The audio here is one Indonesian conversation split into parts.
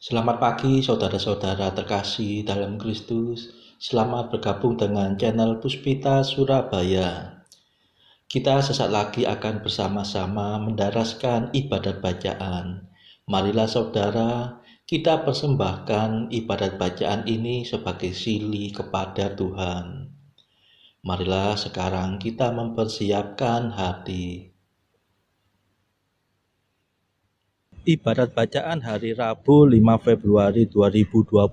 Selamat pagi saudara-saudara terkasih dalam Kristus. Selamat bergabung dengan channel Puspita Surabaya. Kita sesaat lagi akan bersama-sama mendaraskan ibadat bacaan. Marilah saudara, kita persembahkan ibadat bacaan ini sebagai sili kepada Tuhan. Marilah sekarang kita mempersiapkan hati. Ibadat bacaan hari Rabu 5 Februari 2025,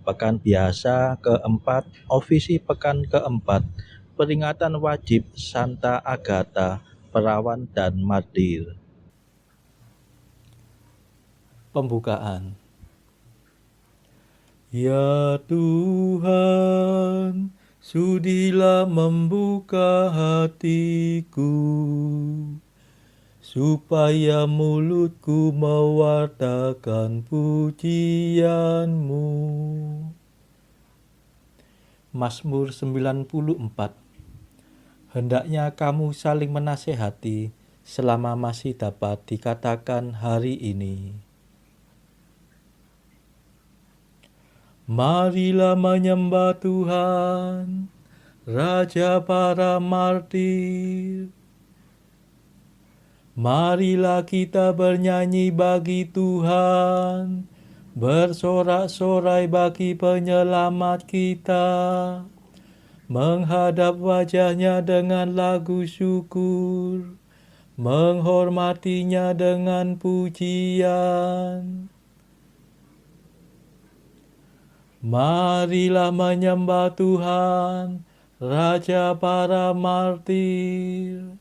Pekan Biasa keempat, Ofisi Pekan keempat, Peringatan Wajib Santa Agatha, Perawan dan Martir. Pembukaan. Ya Tuhan, sudilah membuka hatiku, supaya mulutku mewartakan pujian-Mu. Mazmur 94. Hendaknya kamu saling menasehati selama masih dapat dikatakan hari ini. Marilah menyembah Tuhan, Raja para martir. Marilah kita bernyanyi bagi Tuhan, bersorak-sorai bagi penyelamat kita, menghadap wajahnya dengan lagu syukur, menghormatinya dengan pujian. Marilah menyembah Tuhan, Raja para martir.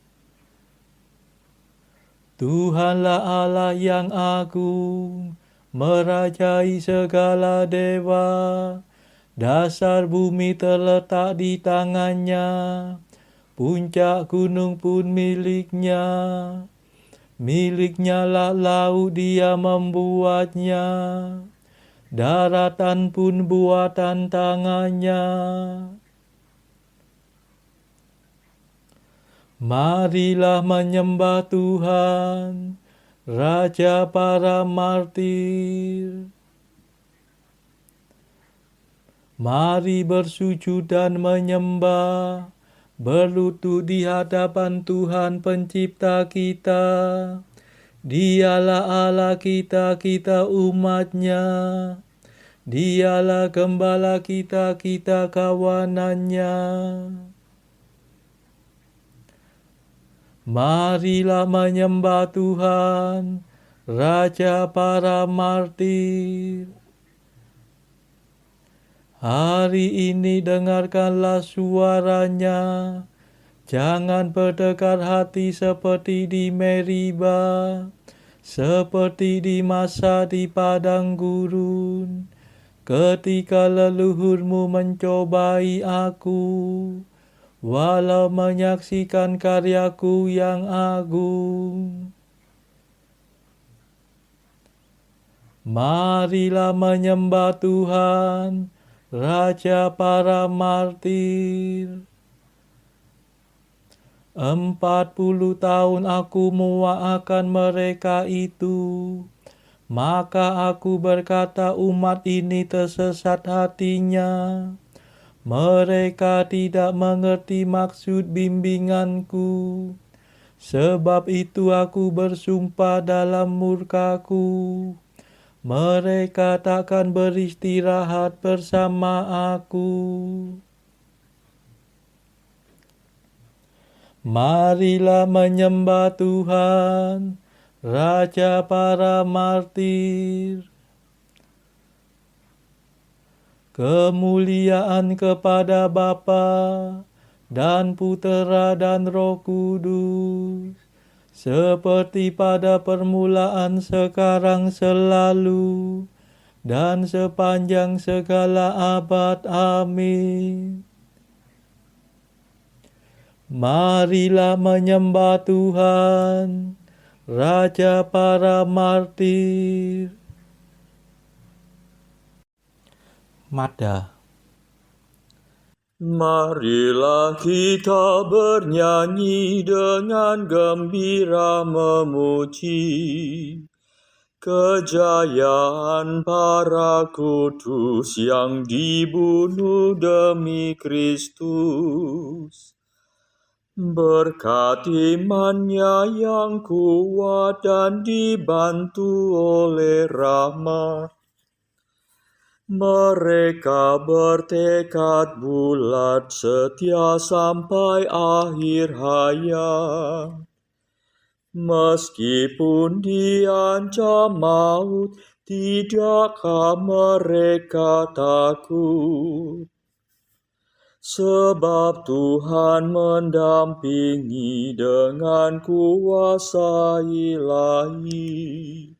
Tuhanlah Allah yang agung, merajai segala dewa. Dasar bumi terletak di tangannya, puncak gunung pun miliknya. Miliknya lah laut, dia membuatnya, daratan pun buatan tangannya. Marilah menyembah Tuhan, Raja para martir. Mari bersujud dan menyembah, berlutut di hadapan Tuhan pencipta kita. Dialah Allah kita, kita umat-Nya. Dialah gembala kita, kita kawanannya. Marilah menyembah Tuhan, Raja para martir. Hari ini dengarkanlah suaranya, jangan berdekat hati seperti di Meriba, seperti di masa di padang gurun, ketika leluhurmu mencobai aku, walau menyaksikan karyaku yang agung. Marilah menyembah Tuhan, Raja para martir. 40 tahun aku muak mereka itu, maka aku berkata umat ini tersesat hatinya. Mereka tidak mengerti maksud bimbinganku. Sebab itu aku bersumpah dalam murkaku, mereka takkan beristirahat bersama aku. Marilah menyembah Tuhan, Raja para martir. Kemuliaan kepada Bapa dan Putera dan Roh Kudus, seperti pada permulaan, sekarang, selalu, dan sepanjang segala abad. Amin. Marilah menyembah Tuhan, Raja para martir. Mada. Marilah kita bernyanyi dengan gembira memuji kejayaan para kudus yang dibunuh demi Kristus. Berkat imannya yang kuat dan dibantu oleh rahmat, mereka bertekad bulat setia sampai akhir hayat. Meskipun diancam maut, tidakkah mereka takut? Sebab Tuhan mendampingi dengan kuasa ilahi.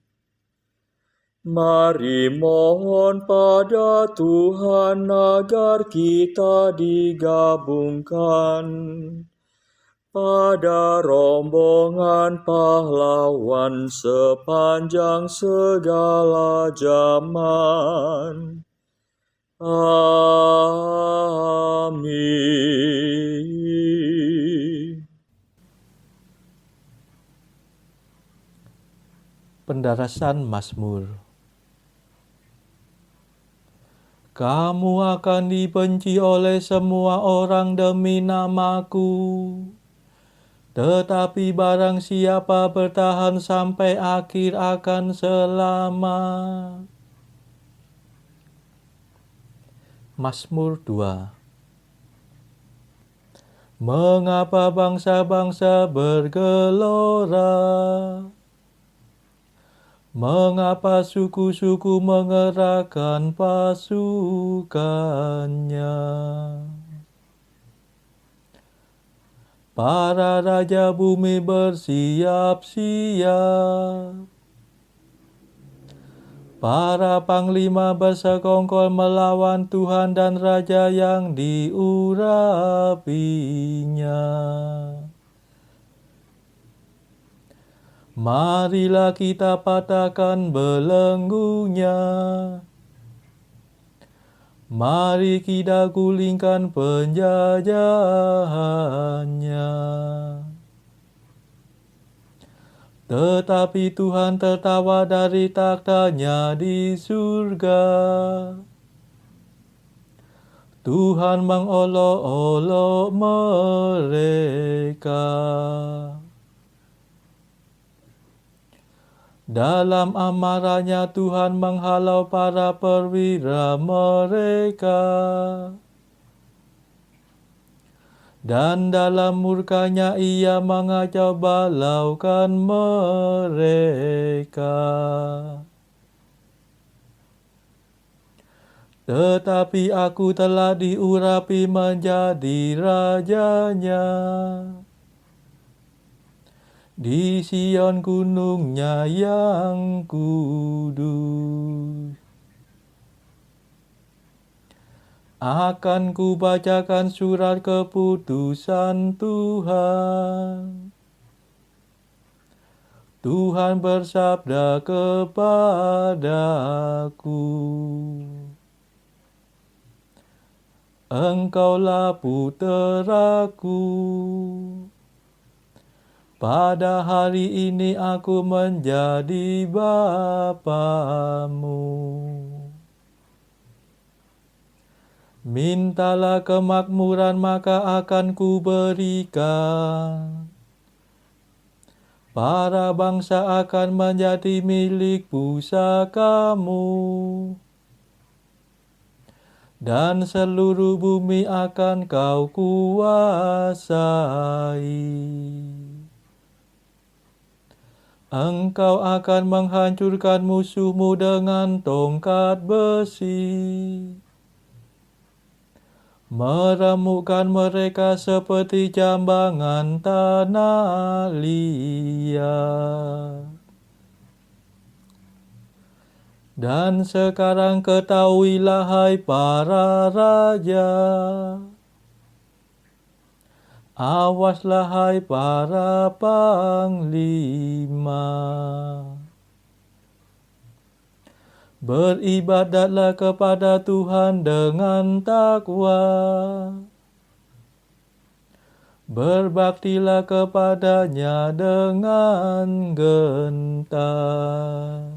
Mari mohon pada Tuhan agar kita digabungkan pada rombongan pahlawan sepanjang segala zaman. Amin. Pendarasan Mazmur. Kamu akan dibenci oleh semua orang demi namaku, tetapi barang siapa bertahan sampai akhir akan selamat. Mazmur 2. Mengapa bangsa-bangsa bergelora? Mengapa suku-suku mengerahkan pasukannya? Para raja bumi bersiap-siap. Para panglima bersekongkol melawan Tuhan dan raja yang diurapinya. Marilah kita patahkan belenggunya. Mari kita gulingkan penjajahannya. Tetapi Tuhan tertawa dari takhta-Nya di surga. Tuhan mengolok-olok mereka. Dalam amarahnya Tuhan menghalau para perwira mereka. Dan dalam murkanya Ia mengacau balaukan mereka. Tetapi aku telah diurapi menjadi rajanya. Di Sion gunungnya yang kudus. Akan kubacakan surat keputusan Tuhan. Tuhan bersabda kepadaku, Engkaulah puteraku. Pada hari ini aku menjadi Bapamu. Mintalah kemakmuran maka akan kuberikan. Para bangsa akan menjadi milik pusakamu. Dan seluruh bumi akan kau kuasai. Engkau akan menghancurkan musuhmu dengan tongkat besi. Meremukkan mereka seperti jambangan tanah liat. Dan sekarang ketahuilah hai para raja. Awaslah hai para panglima. Beribadatlah kepada Tuhan dengan takwa. Berbaktilah kepada-Nya dengan gentar.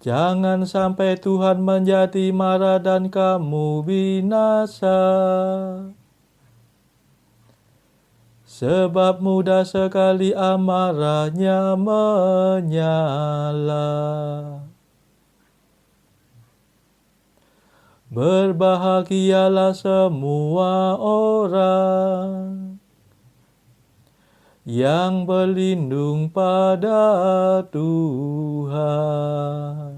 Jangan sampai Tuhan menjadi marah dan kamu binasa. Sebab mudah sekali amarahnya menyala. Berbahagialah semua orang yang berlindung pada Tuhan.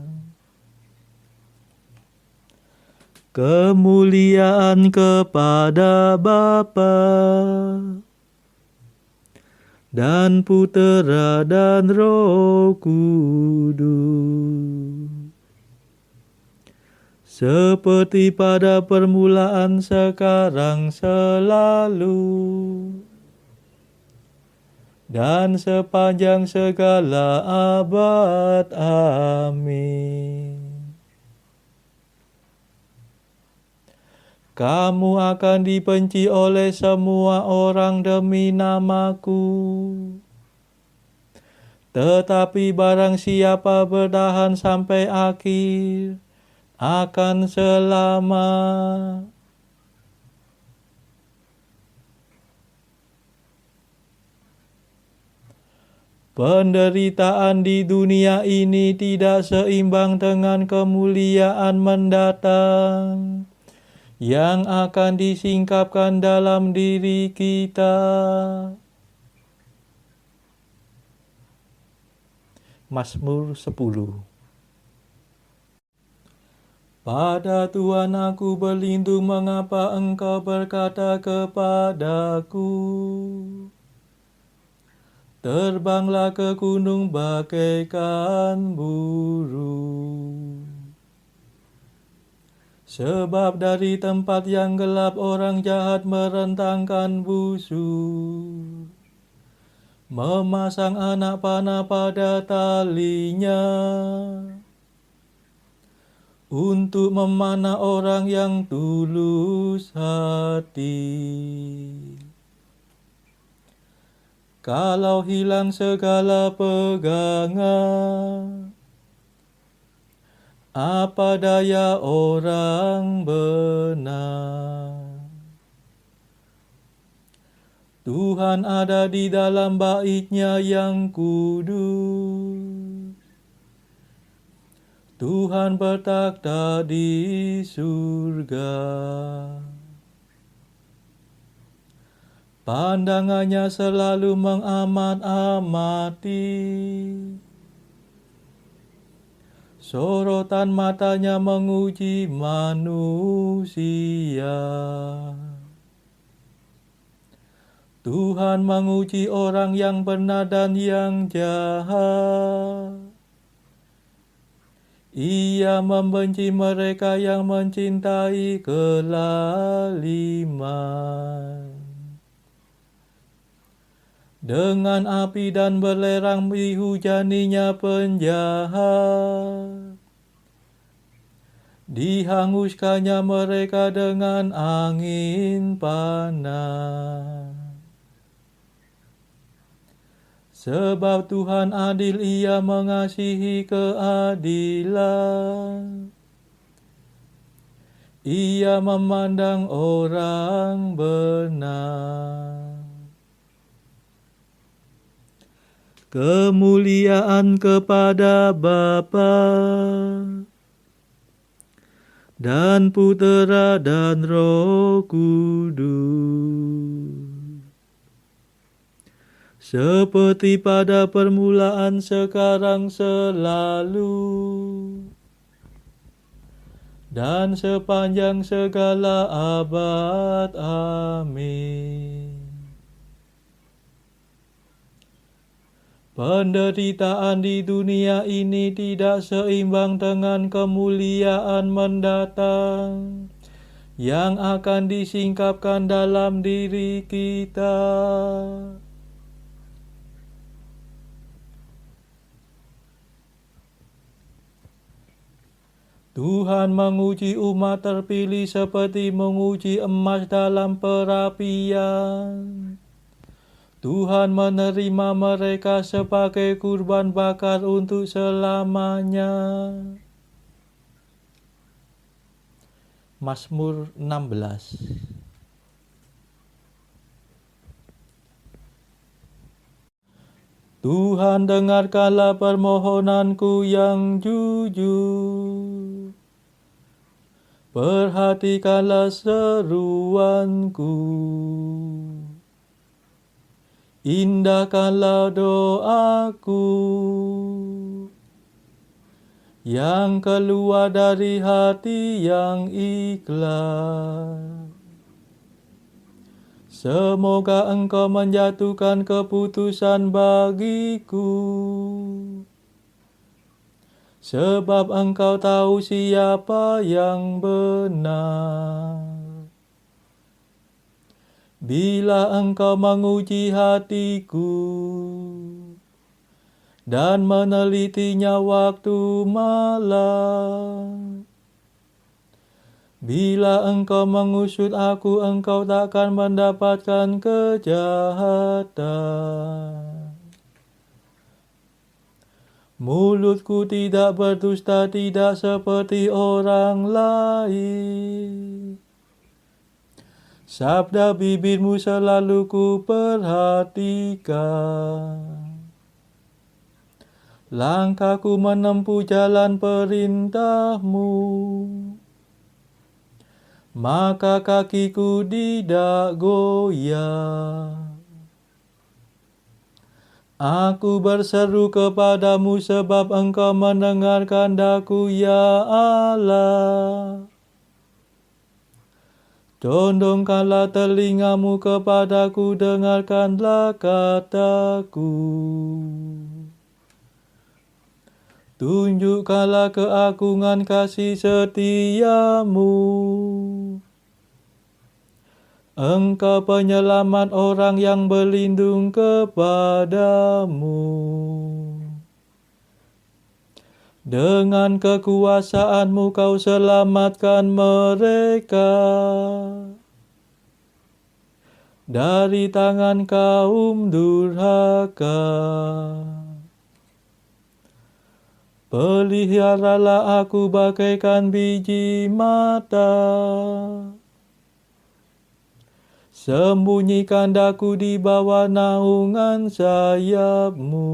Kemuliaan kepada Bapa dan Putera dan Roh Kudus, seperti pada permulaan, sekarang, selalu, dan sepanjang segala abad. Amin. Kamu akan dibenci oleh semua orang demi namaku. Tetapi barang siapa bertahan sampai akhir, akan selamat. Penderitaan di dunia ini tidak seimbang dengan kemuliaan mendatang yang akan disingkapkan dalam diri kita. Mazmur 10. Pada Tuhan aku berlindung, mengapa Engkau berkata kepadaku, terbanglah ke gunung bagaikan burung. Sebab dari tempat yang gelap orang jahat merentangkan busur, memasang anak panah pada talinya, untuk memanah orang yang tulus hati. Kalau hilang segala pegangan, apa daya orang benar? Tuhan ada di dalam bait-Nya yang kudus. Tuhan bertakhta di surga. Pandangannya selalu mengamat-amati. Sorotan matanya menguji manusia. Tuhan menguji orang yang benar dan yang jahat. Ia membenci mereka yang mencintai kelaliman. Dengan api dan belerang dihujaninya penjahat. Dihanguskannya mereka dengan angin panas. Sebab Tuhan adil, Ia mengasihi keadilan. Ia memandang orang benar. Kemuliaan kepada Bapa dan Putera dan Roh Kudus, seperti pada permulaan, sekarang, selalu, dan sepanjang segala abad. Amin. Penderitaan di dunia ini tidak seimbang dengan kemuliaan mendatang yang akan disingkapkan dalam diri kita. Tuhan menguji umat terpilih seperti menguji emas dalam perapian. Tuhan menerima mereka sebagai kurban bakar untuk selamanya. Mazmur 16. Tuhan, dengarkanlah permohonanku yang jujur. Perhatikanlah seruanku. Indahkanlah doaku yang keluar dari hati yang ikhlas. Semoga Engkau menjatuhkan keputusan bagiku, sebab Engkau tahu siapa yang benar. Bila Engkau menguji hatiku dan menelitinya waktu malam, bila Engkau mengusut aku, Engkau takkan mendapatkan kejahatan. Mulutku tidak berdusta, tidak seperti orang lain. Sabda bibirmu selalu ku perhatikan. Langkahku menempuh jalan perintahmu, maka kakiku tidak goyah. Aku berseru kepadamu sebab Engkau mendengarkan daku, ya Allah. Condongkanlah telingamu kepadaku, dengarkanlah kataku. Tunjukkanlah keagungan kasih setiamu. Engkau penyelamat orang yang berlindung kepadamu. Dengan kekuasaanmu kau selamatkan mereka dari tangan kaum durhaka. Peliharalah aku bagaikan biji mata. Sembunyikan daku di bawah naungan sayapmu.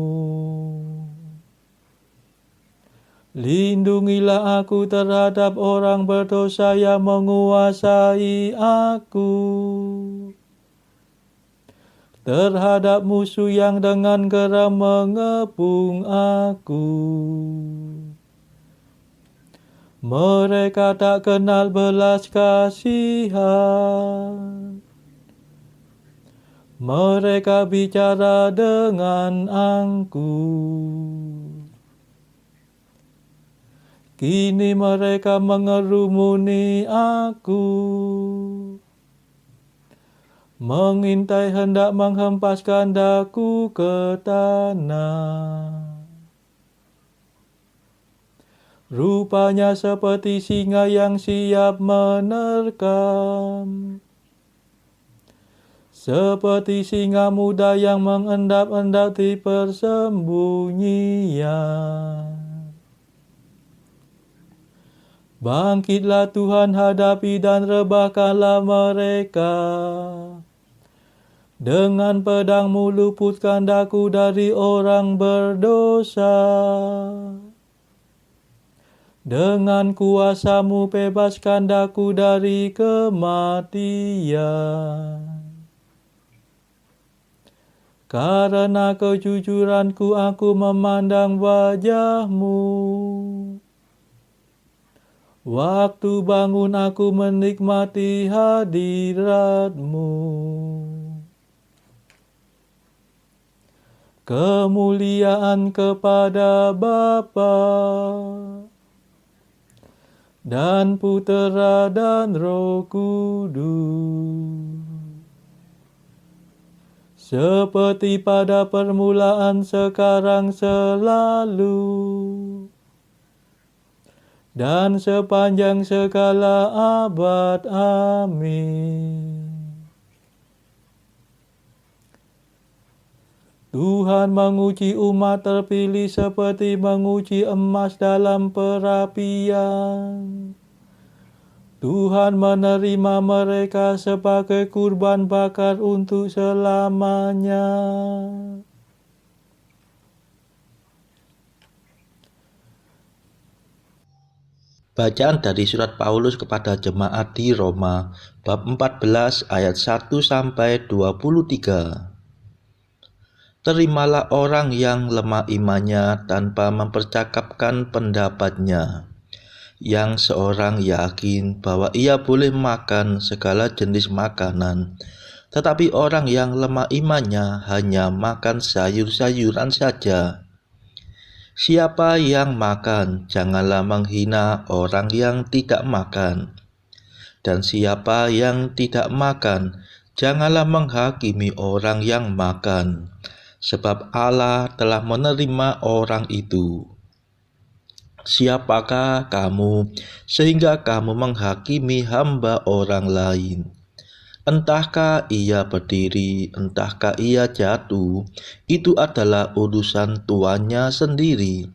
Lindungilah aku terhadap orang berdosa yang menguasai aku, terhadap musuh yang dengan geram mengepung aku. Mereka tak kenal belas kasihan. Mereka bicara dengan angkuh. Kini mereka mengerumuni aku, mengintai hendak menghempaskan daku ke tanah. Rupanya seperti singa yang siap menerkam, seperti singa muda yang mengendap-endap di persembunyian. Bangkitlah Tuhan, hadapi dan rebahkanlah mereka. Dengan pedangmu luputkan daku dari orang berdosa. Dengan kuasamu bebaskan daku dari kematian. Karena kejujuranku aku memandang wajahmu. Waktu bangun aku menikmati hadiratmu. Kemuliaan kepada Bapa dan Putera dan Roh Kudus, seperti pada permulaan, sekarang, selalu, dan sepanjang segala abad. Amin. Tuhan menguji umat terpilih seperti menguji emas dalam perapian. Tuhan menerima mereka sebagai kurban bakar untuk selamanya. Bacaan dari surat Paulus kepada jemaat di Roma, bab 14 ayat 1 sampai 23. Terimalah orang yang lemah imannya tanpa mempercakapkan pendapatnya. Yang seorang yakin bahwa ia boleh makan segala jenis makanan, tetapi orang yang lemah imannya hanya makan sayur-sayuran saja. Siapa yang makan, janganlah menghina orang yang tidak makan. Dan siapa yang tidak makan, janganlah menghakimi orang yang makan, sebab Allah telah menerima orang itu. Siapakah kamu sehingga kamu menghakimi hamba orang lain? Entahkah ia berdiri, entahkah ia jatuh, itu adalah urusan tuannya sendiri.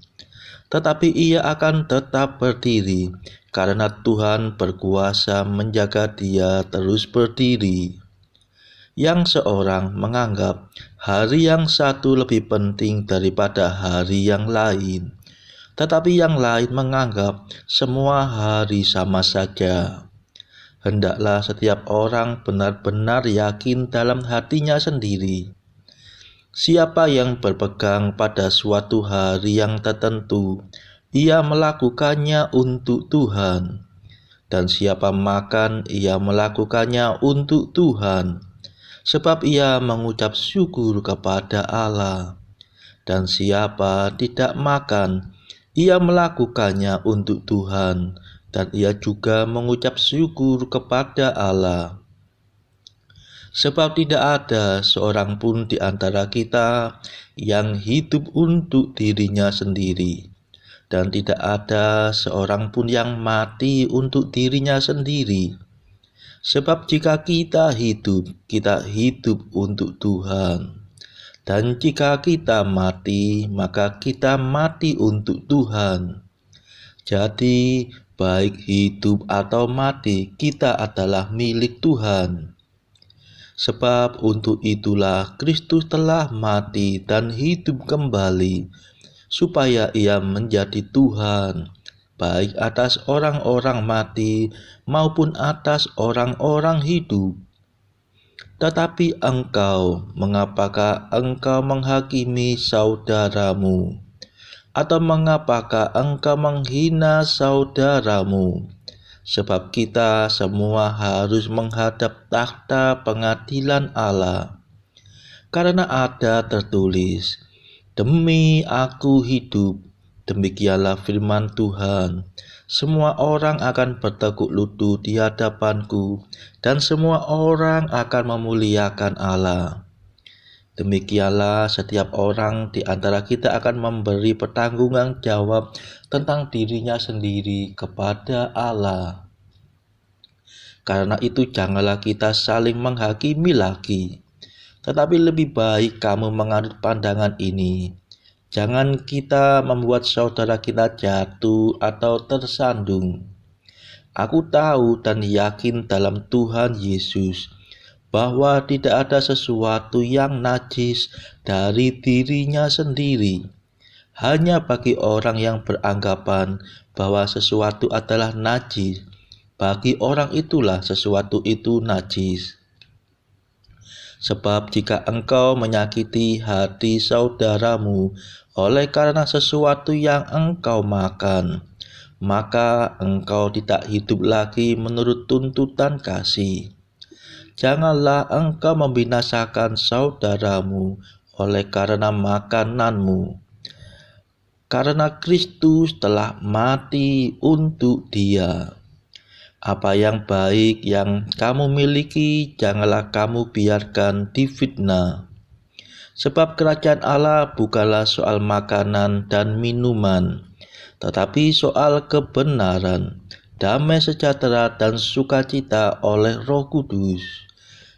Tetapi ia akan tetap berdiri, karena Tuhan berkuasa menjaga dia terus berdiri. Yang seorang menganggap hari yang satu lebih penting daripada hari yang lain, tetapi yang lain menganggap semua hari sama saja. Hendaklah setiap orang benar-benar yakin dalam hatinya sendiri. Siapa yang berpegang pada suatu hari yang tertentu, ia melakukannya untuk Tuhan. Dan siapa makan, ia melakukannya untuk Tuhan, sebab ia mengucap syukur kepada Allah. Dan siapa tidak makan, ia melakukannya untuk Tuhan, dan ia juga mengucap syukur kepada Allah. Sebab tidak ada seorang pun di antara kita yang hidup untuk dirinya sendiri, dan tidak ada seorang pun yang mati untuk dirinya sendiri. Sebab jika kita hidup untuk Tuhan. Dan jika kita mati, maka kita mati untuk Tuhan. Jadi, baik hidup atau mati, kita adalah milik Tuhan. Sebab untuk itulah Kristus telah mati dan hidup kembali, supaya ia menjadi Tuhan, baik atas orang-orang mati maupun atas orang-orang hidup. Tetapi engkau, mengapakah engkau menghakimi saudaramu? Atau mengapakah engkau menghina saudaramu? Sebab kita semua harus menghadap takhta pengadilan Allah. Karena ada tertulis, demi aku hidup, demikianlah firman Tuhan. Semua orang akan bertekuk lutut di hadapanku, dan semua orang akan memuliakan Allah. Demikianlah setiap orang di antara kita akan memberi pertanggungan jawab tentang dirinya sendiri kepada Allah. Karena itu janganlah kita saling menghakimi lagi, tetapi lebih baik kamu menganut pandangan ini. Jangan kita membuat saudara kita jatuh atau tersandung. Aku tahu dan yakin dalam Tuhan Yesus bahwa tidak ada sesuatu yang najis dari dirinya sendiri. Hanya bagi orang yang beranggapan bahwa sesuatu adalah najis, bagi orang itulah sesuatu itu najis. Sebab jika engkau menyakiti hati saudaramu oleh karena sesuatu yang engkau makan, maka engkau tidak hidup lagi menurut tuntutan kasih. Janganlah engkau membinasakan saudaramu oleh karena makananmu, karena Kristus telah mati untuk dia. Apa yang baik yang kamu miliki, janganlah kamu biarkan difitnah. Sebab kerajaan Allah bukanlah soal makanan dan minuman, tetapi soal kebenaran, damai sejahtera dan sukacita oleh Roh Kudus.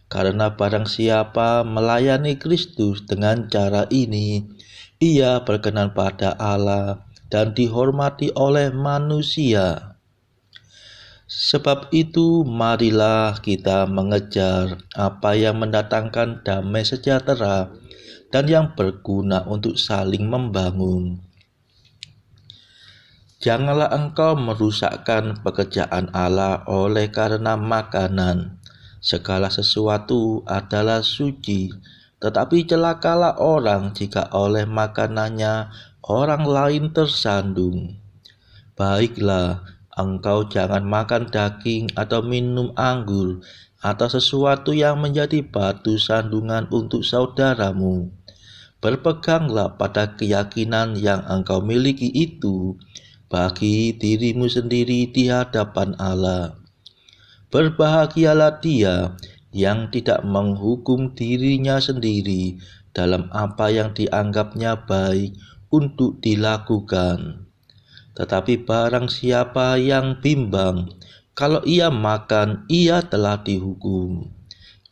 Karena barang siapa melayani Kristus dengan cara ini, ia berkenan pada Allah dan dihormati oleh manusia. Sebab itu, marilah kita mengejar apa yang mendatangkan damai sejahtera dan yang berguna untuk saling membangun. Janganlah engkau merusakkan pekerjaan Allah oleh karena makanan. Segala sesuatu adalah suci, tetapi celakalah orang jika oleh makanannya orang lain tersandung. Baiklah, engkau jangan makan daging atau minum anggur atau sesuatu yang menjadi batu sandungan untuk saudaramu. Berpeganglah pada keyakinan yang engkau miliki itu bagi dirimu sendiri di hadapan Allah. Berbahagialah dia yang tidak menghukum dirinya sendiri dalam apa yang dianggapnya baik untuk dilakukan. Tetapi barang siapa yang bimbang, kalau ia makan, ia telah dihukum,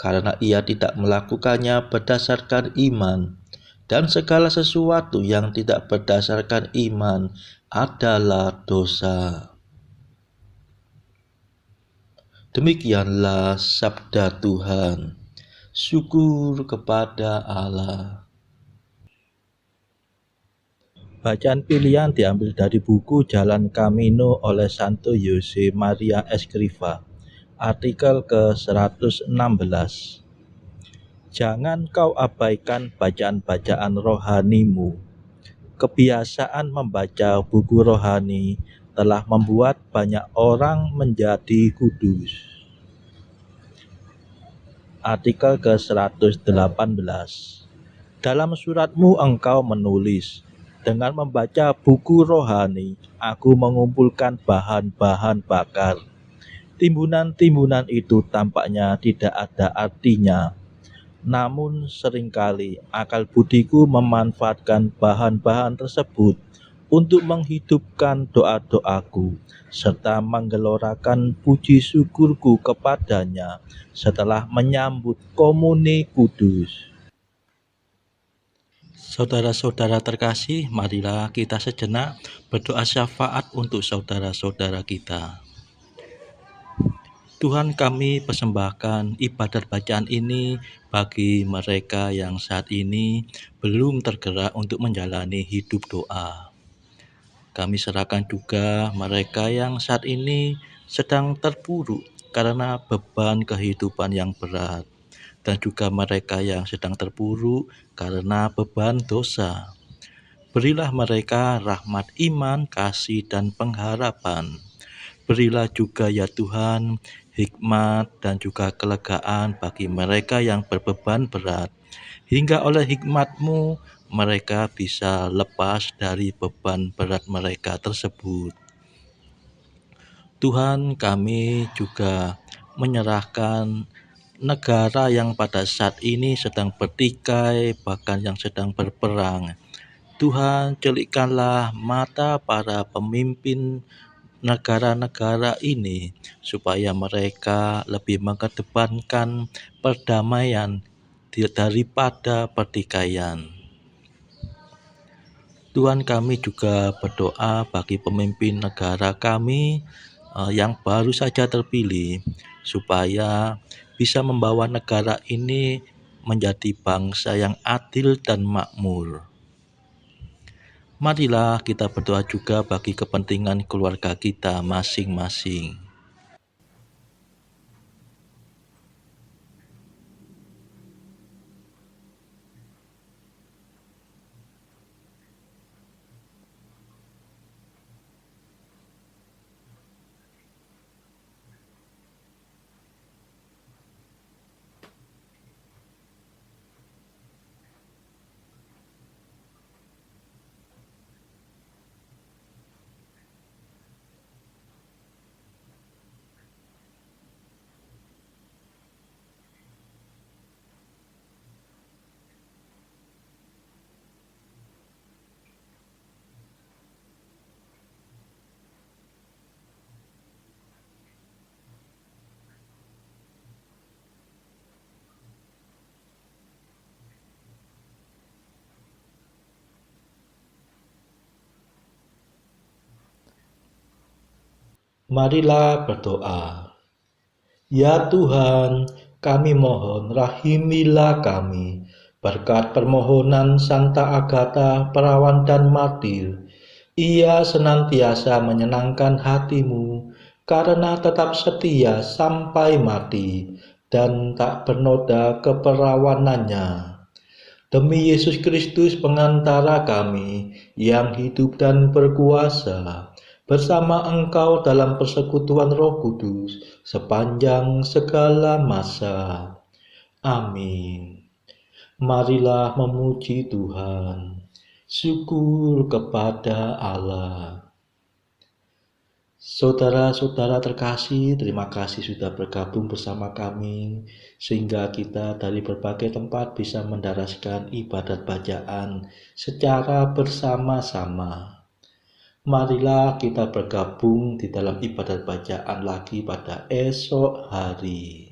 karena ia tidak melakukannya berdasarkan iman. Dan segala sesuatu yang tidak berdasarkan iman adalah dosa. Demikianlah sabda Tuhan. Syukur kepada Allah. Bacaan pilihan diambil dari buku Jalan Camino oleh Santo Jose Maria Escrivá, artikel ke-116. Jangan kau abaikan bacaan-bacaan rohanimu. Kebiasaan membaca buku rohani telah membuat banyak orang menjadi kudus. Artikel ke-118. Dalam suratmu engkau menulis, dengan membaca buku rohani, aku mengumpulkan bahan-bahan bakar. Timbunan-timbunan itu tampaknya tidak ada artinya. Namun seringkali akal budiku memanfaatkan bahan-bahan tersebut untuk menghidupkan doa-doaku serta menggelorakan puji syukurku kepadanya setelah menyambut komuni kudus. Saudara-saudara terkasih, marilah kita sejenak berdoa syafaat untuk saudara-saudara kita. Tuhan, kami persembahkan ibadat bacaan ini bagi mereka yang saat ini belum tergerak untuk menjalani hidup doa. Kami serahkan juga mereka yang saat ini sedang terpuruk karena beban kehidupan yang berat, dan juga mereka yang sedang terpuruk karena beban dosa. Berilah mereka rahmat iman, kasih, dan pengharapan. Berilah juga ya Tuhan hikmat dan juga kelegaan bagi mereka yang berbeban berat, hingga oleh hikmat-Mu mereka bisa lepas dari beban berat mereka tersebut. Tuhan, kami juga menyerahkan negara yang pada saat ini sedang bertikai, bahkan yang sedang berperang. Tuhan, celikkanlah mata para pemimpin negara-negara ini supaya mereka lebih mengedepankan perdamaian daripada pertikaian. Tuhan, kami juga berdoa bagi pemimpin negara kami yang baru saja terpilih supaya bisa membawa negara ini menjadi bangsa yang adil dan makmur. Marilah kita berdoa juga bagi kepentingan keluarga kita masing-masing. Marilah berdoa. Ya Tuhan, kami mohon rahimilah kami. Berkat permohonan Santa Agatha, perawan dan martir, ia senantiasa menyenangkan hatimu karena tetap setia sampai mati dan tak bernoda keperawanannya. Demi Yesus Kristus pengantara kami yang hidup dan berkuasa bersama Engkau dalam persekutuan Roh Kudus sepanjang segala masa. Amin. Marilah memuji Tuhan. Syukur kepada Allah. Saudara-saudara terkasih, terima kasih sudah bergabung bersama kami sehingga kita dari berbagai tempat bisa mendaraskan ibadat bacaan secara bersama-sama. Marilah kita bergabung di dalam ibadat bacaan lagi pada esok hari.